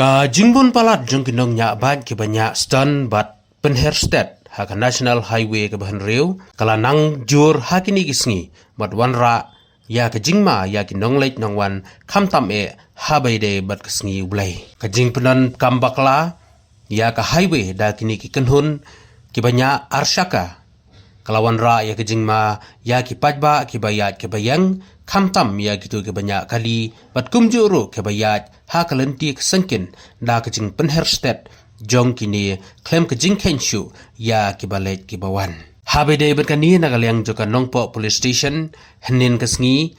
Ka jingbun palat jong kinong nya bad ki banyak stun bat penherstet haka national highway ke bahan riu kala nang jur hakini kisngi bat wanra ya ka jingma ya ki nongleit nongwan kamtam e habai de bat kisngi ulai ka jingpenan kambakla ya ka highway da kini ki kenhun ki banyak arsyaka kalawan ra ya ke jingma ya ki pajba ki bayat ke bayang kamtam ya gitu ke banyak kali bat kumjuru ke bayat ha kalenti ke sengkin da ke jing penherstet jong kini klem ke jing kenshu ya ki balet ki bawan habe de bat kani na kalyang joka nongpo police station henin kesngi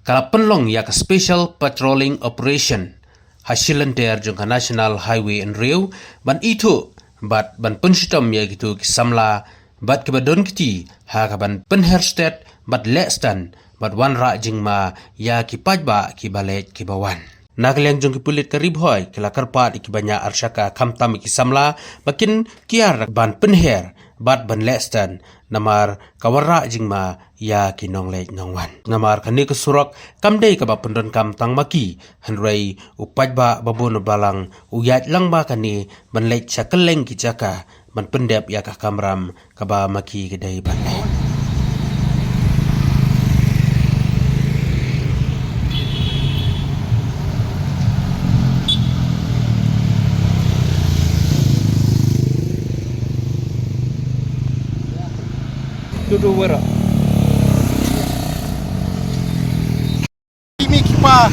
kala penlong ya ke special patrolling operation hasilan ter jong national highway in Riau ban itu bat ban penshitom ya gitu ki samla bat ke badon kiti ha ka ban penherstet bat lestan bat wanra jingma ya ki pajba ki balet ki bawan naglyang jong ki pulit karib hoy kila karpat ki banya arsyaka kamtam ki samla makin kiar ban penher bat ban lestan namar kawarra jingma ya ki nonglej nongwan namar kani ke surok kamdei ka ba pendon kam tang maki hanrei upajba babun balang uyat lang ba kani ban lej chakeleng ki jaka ban pendep ya ka kamram ka ba maki kedai balai Tudo wera. Ini kipa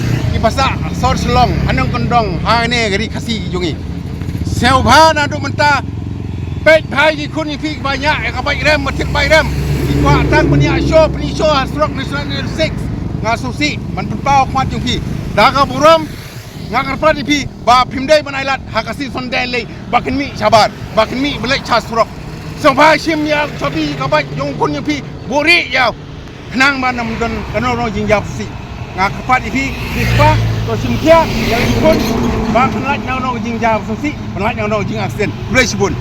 sa sor selong anong kondong ha ne gari kasi jungi. Seu bha na do menta pek bhai gi kun fi banyak ka bai rem matik bai rem. Kipa tang punya show strok national 6 ngasusi man pau kwat jung fi. Da ka buram ngagar prat fi ba phimdei banailat ha kasi sondel le bakin mi sabar bakin mi belai cha strok. Sampai sim ya sabi kabat yung kun yung pi buri ya nang ba nam don kano jing jap si ngak kapat ipi dispa to simkia yang ikut ba kanat nang jing jap si kanat nang jing accident boleh sebut